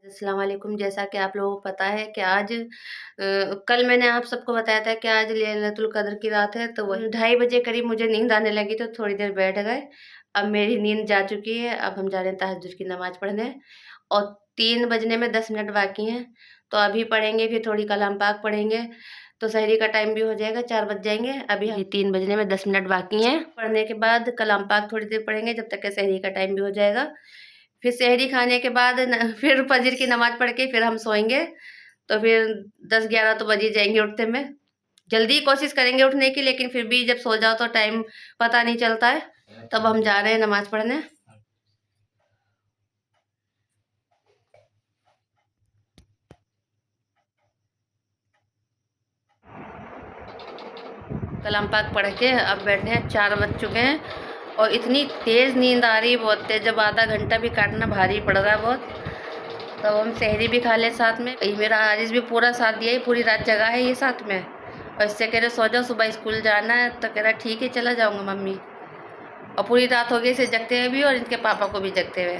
अस्सलाम वालेकुम। जैसा कि आप लोगों को पता है कि आज कल मैंने आप सबको बताया था कि आज लैलतुल कद्र की रात है, तो वही 2:30 बजे करीब मुझे नींद आने लगी तो थोड़ी देर बैठ गए। अब मेरी नींद जा चुकी है, अब हम जा रहे हैं तहज्जुद की नमाज़ पढ़ने और 3 बजने में 10 मिनट बाकी हैं, तो अभी पढ़ेंगे, फिर थोड़ी कलाम पाक पढ़ेंगे, तो सहरी का टाइम भी हो जाएगा, 4 बज जाएँगे। अभी 3 बजने में 10 मिनट बाकी हैं। पढ़ने के बाद कलाम पाक थोड़ी देर पढ़ेंगे, जब तक कि सहरी का टाइम भी हो जाएगा। फिर सहरी खाने के बाद न फिर फ़जर की नमाज़ पढ़ के फिर हम सोएँगे, तो फिर 10-11 तो बज ही जाएँगे उठते में। जल्दी कोशिश करेंगे उठने की, लेकिन फिर भी जब सो जाओ तो टाइम पता नहीं चलता है। तब हम जा रहे हैं नमाज़ पढ़ने। कलाम पाक पढ़ के अब बैठे हैं, 4 बज चुके हैं और इतनी तेज़ नींद आ रही है, बहुत तेज़। जब आधा घंटा भी काटना भारी पड़ रहा है बहुत। तो हम सहरी भी खा लें साथ में। ये मेरा आरिज़ भी पूरा साथ दिया है, पूरी रात जगा है ये साथ में। और इससे कह रहे सो जाओ, सुबह स्कूल जाना है, तो कह रहा ठीक है चला जाऊँगा मम्मी। और पूरी रात हो गई इसे जगते हुए भी और इनके पापा को भी जगते हुए,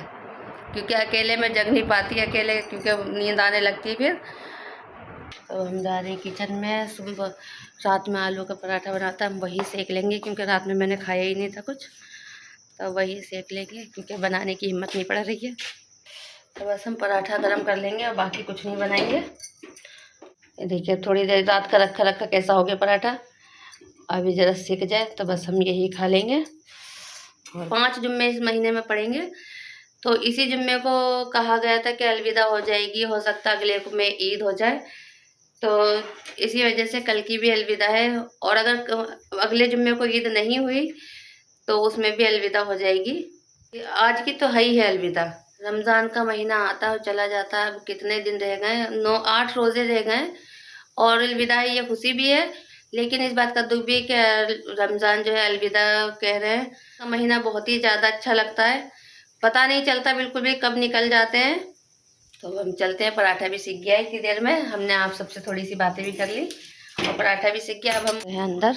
क्योंकि अकेले मैं जग नहीं पाती अकेले, क्योंकि नींद आने लगती है फिर। तो हम जा रहे हैं किचन में। सुबह रात में आलू का पराठा बनाता हम वही सेक लेंगे, क्योंकि रात में मैंने खाया ही नहीं था कुछ, तो वही सेक लेंगे, क्योंकि बनाने की हिम्मत नहीं पड़ रही है। तो बस हम पराठा गरम कर लेंगे और बाकी कुछ नहीं बनाएंगे। ये देखिए थोड़ी देर रात का रखा रखा कैसा हो गया पराठा, अभी ज़रा सिक जाए तो बस हम यही खा लेंगे। और 5 जुम्मे इस महीने में पड़ेंगे, तो इसी जुम्मे को कहा गया था कि अलविदा हो जाएगी, हो सकता है अगले में ईद हो जाए, तो इसी वजह से कल की भी अलविदा है। और अगर अगले जुम्मे को ईद नहीं हुई तो उसमें भी अलविदा हो जाएगी। आज की तो है ही है अलविदा। रमज़ान का महीना आता है और चला जाता है, अब कितने दिन रह गए, 9-8 रोज़े रह गए और अलविदा है, ये खुशी भी है, लेकिन इस बात का दुख भी है कि रमज़ान जो है अलविदा कह रहे हैं। का महीना बहुत ही ज़्यादा अच्छा लगता है, पता नहीं चलता बिल्कुल भी कब निकल जाते हैं। तो हम चलते हैं, पराठा भी सीख गया है इतनी देर में, हमने आप सबसे थोड़ी सी बातें भी कर ली और पराठा भी सीख गया। अब हम हैं अंदर,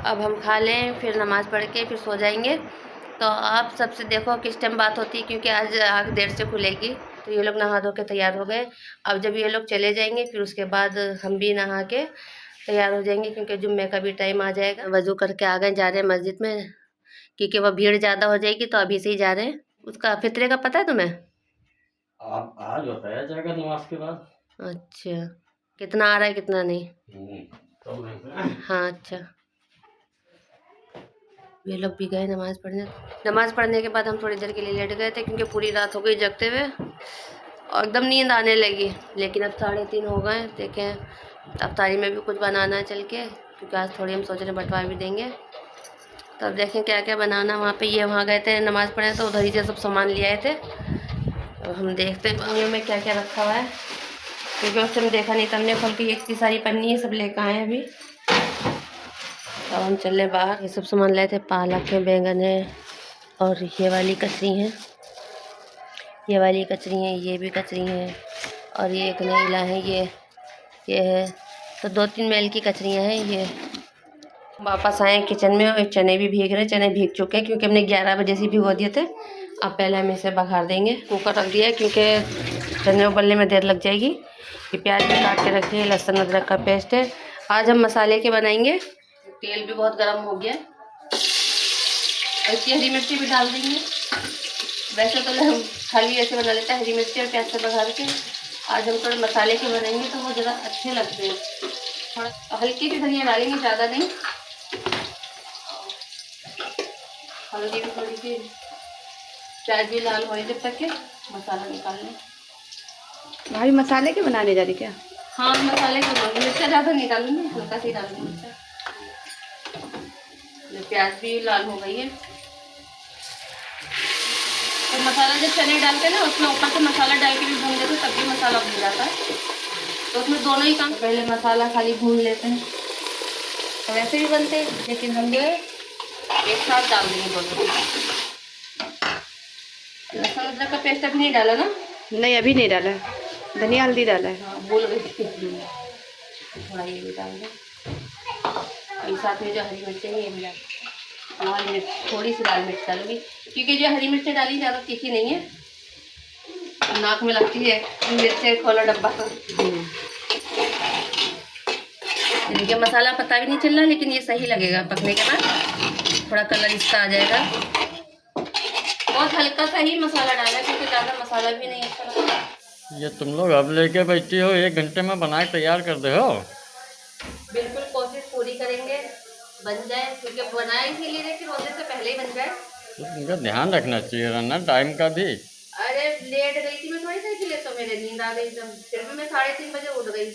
अब हम खा लें, फिर नमाज़ पढ़ के फिर सो जाएंगे। तो आप सबसे देखो किस टाइम बात होती है, क्योंकि आज आँख देर से खुलेगी। तो ये लोग नहा धो के तैयार हो गए। अब जब ये लोग चले जाएंगे फिर उसके बाद हम भी नहा के तैयार हो जाएंगे, क्योंकि जुम्मे का भी टाइम आ जाएगा। वज़ू करके आ गए, जा रहे हैं मस्जिद में, क्योंकि वह भीड़ ज़्यादा हो जाएगी, तो अभी से ही जा रहे हैं। उसका फितरे का पता है तुम्हें? आप आज बताया जाएगा नमाज के बाद। अच्छा, कितना आ रहा है कितना नहीं? तो हाँ अच्छा। ये लोग भी गए नमाज़ पढ़ने। नमाज़ पढ़ने के बाद हम थोड़ी देर के लिए लेट गए थे, क्योंकि पूरी रात हो गई जगते हुए और एकदम नींद आने लगी। लेकिन अब 3:30 हो गए, देखें अफ्तारी में भी कुछ बनाना है चल के, क्योंकि आज थोड़ी हम सोच रहे बंटवा भी देंगे। तो अब देखें क्या क्या बनाना। वहाँ पे ये वहाँ गए थे नमाज़ पढ़ने, तो उधर ही से सब सामान ले आए थे। अब हम देखते हैं पन्नियों में क्या क्या रखा हुआ है, क्योंकि उससे हम देखा नहीं था, हमने खोल के इतनी सारी पन्नी है, सब लेकर आए हैं अभी। अब हम चले बाहर। ये सब सामान लाए थे, पालक है, बैंगन है और ये वाली कचरी है, ये वाली कचरी है, ये भी कचरी है और ये एक नीला है, ये है। तो 2-3 मेल की कचरियाँ हैं ये। वापस आए किचन में और चने भी भीग रहे, चने भीग चुके हैं, क्योंकि हमने 11 बजे से भिगो दिए थे। अब पहले हम इसे बघार देंगे। कुकर रख दिया है, क्योंकि चने उबलने में देर लग जाएगी। ये प्याज भी काट के रखे, लहसुन अदरक का पेस्ट है। आज हम मसाले के बनाएंगे। तेल भी बहुत गर्म हो गया और इसकी हरी मिर्ची भी डाल देंगे। वैसे तो हम खाली ऐसे बना लेते हैं, हरी मिर्ची और प्याज से बघार के। आज हम थोड़े मसाले के बनाएंगे तो वो ज़रा अच्छे लगते हैं। थोड़ा हल्की सी धनिया डालेंगे, ज़्यादा नहीं। हल्दी भी थोड़ी सी, प्याज भी लाल हो जब तक के मसाला निकाल लें। भाभी मसाले के बनाने जा रही क्या? हाँ मसाले के बनाऊंगी, मिर्चा ज़्यादा नहीं डालूंगी, हल्का सी डालूंगी मिर्चा। प्याज भी लाल हो गई है। तो मसाला जब चने डालते हैं ना, उसमें ऊपर से मसाला डाल के भी भून देते हैं, तब भी मसाला भून जाता है। तो उसमें दोनों ही काम, पहले मसाला खाली भून लेते हैं, तो वैसे भी बनते हैं, लेकिन हम जो है एक साथ डाल देंगे दोनों। लहसुन अदरक का पेस्ट अभी नहीं डाला ना? नहीं अभी नहीं डाला है, धनिया हल्दी डाला है। हाँ बोल रही थी। थोड़ा ये भी डाल दें और साथ में जो हरी मिर्चें हैं ये भी डाल, लाल मिर्च थोड़ी सी लाल मिर्च डालूंगी, क्योंकि जो हरी मिर्चें डाली ज़्यादा तीखी नहीं है, नाक में लगती है मिर्ची खोलो डब्बा का। इनके मसाला पता भी नहीं चल रहा, लेकिन ये सही लगेगा पकने के बाद। थोड़ा कलर इसका आ जाएगा। बहुत हल्का सा ही मसाला डाला क्योंकि ज़्यादा मसाला भी नहीं अच्छा लगता। ये तुम लोग अब लेके बैठी हो, 1 घंटे में बना के तैयार कर दे हो। बिल्कुल कोशिश पूरी करेंगे बन जाए, क्योंकि बनाए इसीलिए थे कि रोजे से पहले ही बन जाए। तो तुमका ध्यान रखना चाहिए ना टाइम का भी। अरे लेट गई थी मैं थोड़ी सा, इसलिए तो मेरे नींद आ गई एकदम। फिर भी मैं 3:30 बजे उठ गई।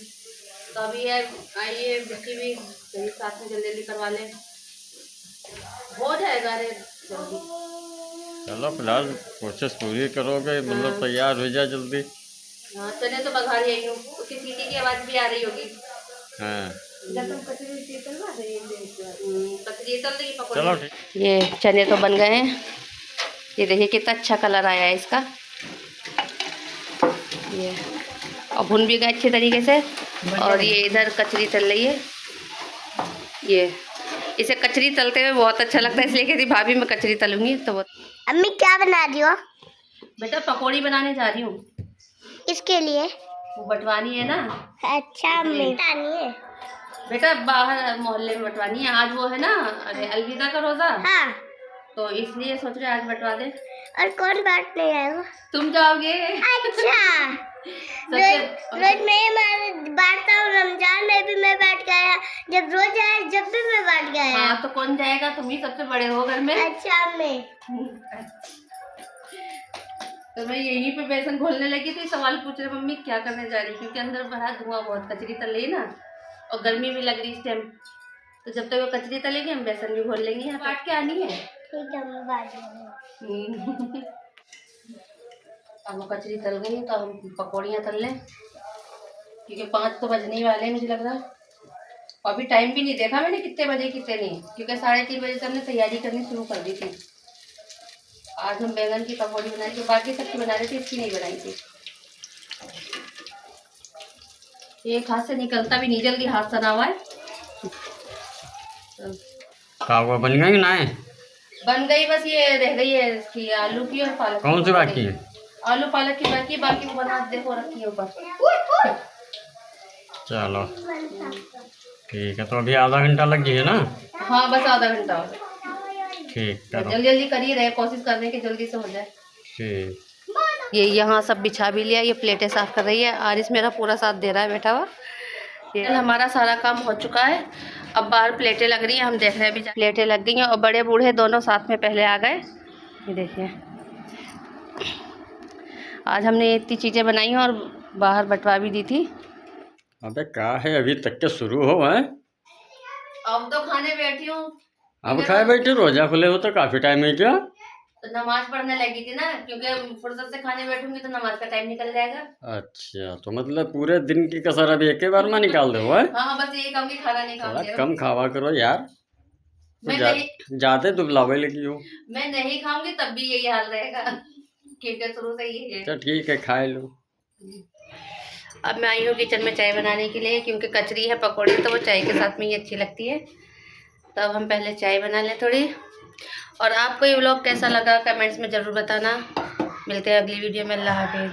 तो अभी यार आइए बिक्की भी मेरे साथ में जल्दी जल्दी करवा लें, हो जाएगा। अरे जल्दी चलो फिलहाल कोशिश पूरी करोगे, मतलब तैयार हो जाए जल्दी। हाँ चले तो बघार आई हूँ, उसकी सीटी की आवाज़ भी आ रही होगी। हाँ कचरी तल रही पकौड़ी। चलो ठीक। ये चने तो बन गए हैं। ये देखिए कितना अच्छा कलर आया है इसका। ये और भुन भी गए अच्छे तरीके से। और ये इधर कचरी तल रही है। ये इसे कचरी तलते हुए बहुत अच्छा लगता है, इसलिए कहती भाभी मैं कचरी तलूंगी। तो अम्मी क्या बना रही हो? बेटा पकौड़ी बनाने जा रही हूँ। इसके लिए वो बटवानी है ना। अच्छा अम्मी बतानी है। बेटा बाहर मोहल्ले में बटवानी है। आज वो है ना, अरे अलविदा का रोजा, हाँ, तो इसलिए सोच रहे आज बटवा दे। और कौन बांटने आएगा? तुम जाओगे। अच्छा रोज मैं बांटता हूँ। रमजान में भी मैं बांट गया, जब रोज आए जब भी मैं बांट गया। हाँ तो कौन जाएगा, तुम ही सबसे बड़े हो घर में। अच्छा अम्मी। तो मैं यहीं पे बेसन घोलने लगी थी, सवाल पूछ रहे मम्मी क्या करने जा रही, क्योंकि अंदर बड़ा धुआं बहुत, कचरी तल रही ना और गर्मी भी लग रही इस टाइम। तो जब तक वो कचरी तलेगी हम बेसन भी घोल लेंगे। यहाँ बांट के आनी है। ठीक है मैं बांट दूँगी। अब वो कचरी तल गई तो हम पकौड़ियाँ तल लें, क्योंकि 5 तो बजने ही वाले हैं मुझे लग रहा। और अभी टाइम भी नहीं देखा मैंने कितने बजे कितने नहीं, क्योंकि 3:30 बजे से हमने तैयारी करनी शुरू कर दी थी। आज हम बैंगन की पकौड़ी बना रही थी, बाकी सबकी बना रही थी, इसकी नहीं बनाई थी। एक हाथ से निकलता भी नहीं, जल्दी हाथ सना हुआ है। हुआ बन गई ना? बन गई, बस ये रह गई है कि आलू की और पालक। कौन सी बाकी है? आलू पालक की बाकी, बाकी वो बना देखो रखी है ऊपर। चलो ठीक है, तो अभी आधा घंटा लग गई है ना? हाँ बस आधा घंटा हो गया। ठीक है, जल्दी जल्दी कर ही रहे, कोशिश करने की जल्दी से हो जाए। ठीक। ये यहाँ सब बिछा भी लिया, ये प्लेटें साफ कर रही है। आरिस मेरा पूरा साथ दे रहा है बैठा हुआ। ये हमारा सारा काम हो चुका है। अब बाहर प्लेटें लग रही हैं, हम देख रहे हैं अभी प्लेटें लग गई हैं और बड़े बूढ़े दोनों साथ में पहले आ गए। ये देखिए आज हमने इतनी चीज़ें बनाई हैं और बाहर बंटवा भी दी थी। अबे क्या है, अभी तक के शुरू हो है? अब तो खाने बैठी हूँ। अब खाए बैठे, रोजा खुले हो तो काफी टाइम है क्या? तो नमाज पढ़ने लगी थी ना, क्योंकि फुर्सत से खाने बैठूंगी तो नमाज का टाइम निकल जाएगा। अच्छा, तो मतलब पूरे दिन की कसर अभी एक ही बार में निकाल दो है? हाँ बस यही कहूँगी, खाना नहीं खाऊंगी। कम खावा करो यार, मैं ज्यादा दुबलावे लगी हो। मैं नहीं खाऊंगी तब भी यही हाल रहेगा, क्योंकि शुरू से यही है। अच्छा ठीक है, खाए लो। अब मैं आई हूँ किचन में चाय बनाने के लिए, क्योंकि कचरी है पकौड़ी तो वो चाय के साथ में ही अच्छी लगती है। तो अब हम पहले चाय बना लें थोड़ी। और आपको ये व्लॉग कैसा लगा कमेंट्स में ज़रूर बताना। मिलते हैं अगली वीडियो में। अल्लाह हाफिज़।